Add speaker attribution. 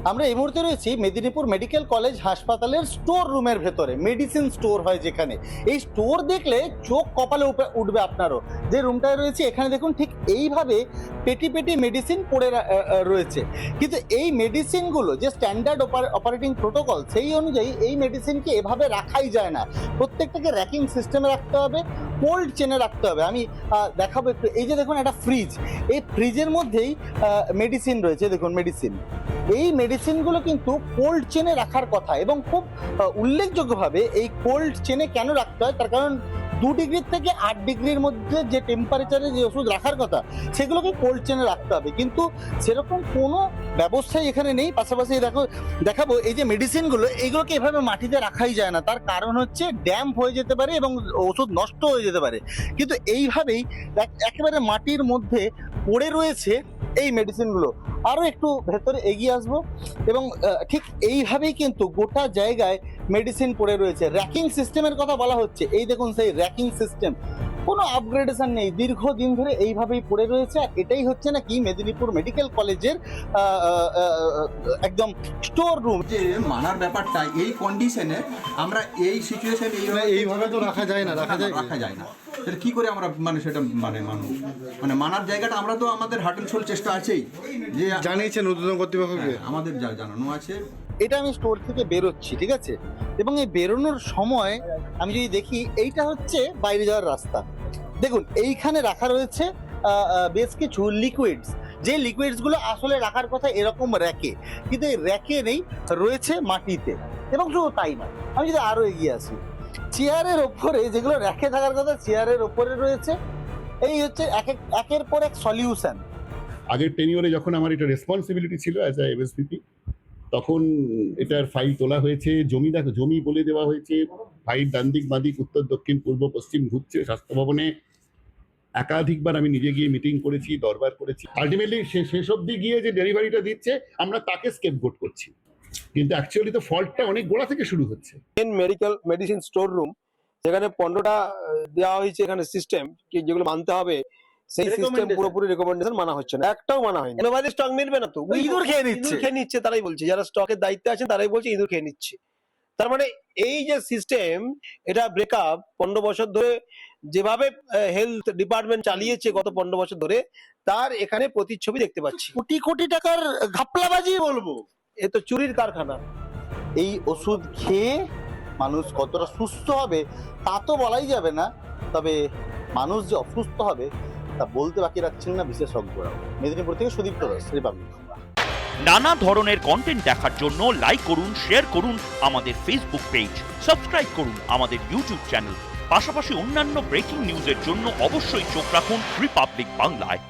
Speaker 1: আমরা এই মুহূর্তে রয়েছি মেদিনীপুর মেডিকেল কলেজ হাসপাতালের স্টোর রুমের ভেতরে, মেডিসিন স্টোর হয় যেখানে। এই স্টোর দেখলে চোখ কপালে উঠবে আপনারও। যে রুমটায় রয়েছে এখানে দেখুন ঠিক এইভাবে পেটি পেটি মেডিসিন পড়ে রয়েছে, কিন্তু এই মেডিসিনগুলো যে স্ট্যান্ডার্ড অপারেটিং প্রোটোকল সেই অনুযায়ী এই মেডিসিনকে এভাবে রাখাই যায় না। প্রত্যেকটাকে র্যাকিং সিস্টেমে রাখতে হবে, কোল্ড চেনে রাখতে হবে। আমি দেখাবো একটু। এই যে দেখুন একটা ফ্রিজ, এই ফ্রিজের মধ্যেই মেডিসিন রয়েছে। দেখুন মেডিসিন, এই মেডিসিনগুলো কিন্তু কোল্ড চেনে রাখার কথা, এবং খুব উল্লেখযোগ্যভাবে এই কোল্ড চেনে কেন রাখতে হয় তার কারণ 2 ডিগ্রি থেকে 8 ডিগ্রির মধ্যে যে টেম্পারেচারে যে ওষুধ রাখার কথা সেগুলোকে কোল্ড চেনে রাখতে হবে, কিন্তু সেরকম কোনো ব্যবস্থাই এখানে নেই। পাশাপাশি দেখাবো এই যে মেডিসিনগুলো, এইগুলোকে এভাবে মাটিতে রাখাই যায় না। তার কারণ হচ্ছে ড্যাম্প হয়ে যেতে পারে এবং ওষুধ নষ্ট হয়ে যেতে পারে, কিন্তু এইভাবেই একেবারে মাটির মধ্যে পড়ে রয়েছে এই মেডিসিনগুলো। আরও একটু ভেতরে এগিয়ে আসবো এবং ঠিক এইভাবেই কিন্তু গোটা জায়গায় মেডিসিন পড়ে রয়েছে। র্যাকিং সিস্টেমের কথা বলা হচ্ছে, এই দেখুন সেই র্যাকিং সিস্টেম, কোনো আপগ্রেডেশন নেই, দীর্ঘদিন ধরে এইভাবেই পড়ে রয়েছে। আর এটাই হচ্ছে নাকি মেদিনীপুর মেডিকেল কলেজের একদম স্টোর রুম।
Speaker 2: যে মানার ব্যাপারটা এই কন্ডিশনে আমরা এই সিচুয়েশন
Speaker 3: এইভাবে তো রাখা যায় না, রাখা যায় না।
Speaker 2: তাহলে কি করে আমরা সেটা মানুষ মানার জায়গাটা আমরা তো আমাদের হার্ট অ্যান্ড সোল চেষ্টা আছেই, যে
Speaker 3: জানিয়েছেন ঊর্ধ্বতন কর্তৃপক্ষকে।
Speaker 2: আমাদের যা জানানো আছে।
Speaker 1: এটা আমি স্টোর থেকে বেরোচ্ছি, ঠিক আছে, এবং এই বেরোনোর সময় আমি যদি দেখি এইটা হচ্ছে বাইরে যাওয়ার রাস্তা। দেখুন এইখানে রাখা রয়েছে বেশ কিছু লিকুইডস, যে লিকুইডসগুলো আসলে রাখার কথা এরকম র্যাকে, কিন্তু এই র্যাকে নেই, রয়েছে মাটিতে। এবং শুধু তাই নয়, আমি যদি আরও এগিয়ে আসি, চেয়ারের ওপরে যেগুলো র্যাকে থাকার কথা চেয়ারের ওপরে রয়েছে। এই হচ্ছে একের পর এক সলিউশন।
Speaker 4: আগের টেনিওরে যখন আমার এটা রেসপন্সিবিলিটি ছিল অ্যাজ আ এমএসভিপি, তখন এটার ফাইল তোলা হয়েছে, জমি বলে দেওয়া হয়েছে, ফাইল ডান দিক বাঁ দিক উত্তর দক্ষিণ পূর্ব পশ্চিম ঘুরছে। স্বাস্থ্য ভবনে একাধিকবার আমি নিজে গিয়ে মিটিং করেছি, দরবার করেছি। আলটিমেটলি শেষ অবধি গিয়ে যে ডেলিভারিটা দিচ্ছে আমরা তাকে স্কেপগোট করছি, কিন্তু অ্যাকচুয়ালি তো ফল্টটা অনেক গোড়া থেকে শুরু হচ্ছে।
Speaker 5: মেডিকেল মেডিসিন স্টোর রুম, যেখানে 15টা দেওয়া হয়েছে এখানে সিস্টেম যেগুলো মানতে হবে, সেই সিস্টেম পুরোপুরি রেকমেন্ডেশন মানা হচ্ছে না, একটাও মানা হয়নি। মোবাইলে স্টক মিলবে না তো,
Speaker 1: ইঁদুর খেয়ে নিচ্ছে,
Speaker 5: তারাই বলছে, যারা স্টকের দায়িত্বে আছেন তারাই বলছে ইঁদুর খেয়ে নিচ্ছে। তার মানে এই যে সিস্টেম, এটা ব্রেকআপ 15 বছর ধরে যেভাবে হেলথ ডিপার্টমেন্ট চালিয়েছে গত 15 বছর ধরে, তার এখানে প্রতিচ্ছবি দেখতে পাচ্ছি।
Speaker 1: কোটি কোটি টাকার ঘাপলাবাজি বলবো,
Speaker 5: এ তো চুরির কারখানা।
Speaker 1: এই ওষুধ খেয়ে মানুষ কতটা সুস্থ হবে তা তো বলাই যাবে না, তবে মানুষ যে অসুস্থ হবে তা বলতে বাকি রাখছেন না বিশেষজ্ঞরা। মেদিনীপুর থেকে সুদীপ্ত দাস, রিপাবলিক।
Speaker 6: নানা ধরনের কন্টেন্ট দেখার জন্য লাইক করুন, শেয়ার করুন আমাদের ফেসবুক পেজ, সাবস্ক্রাইব করুন আমাদের ইউটিউব চ্যানেল। পাশাপাশি অন্যান্য ব্রেকিং নিউজের জন্য অবশ্যই চোখ রাখুন রিপাবলিক বাংলায়।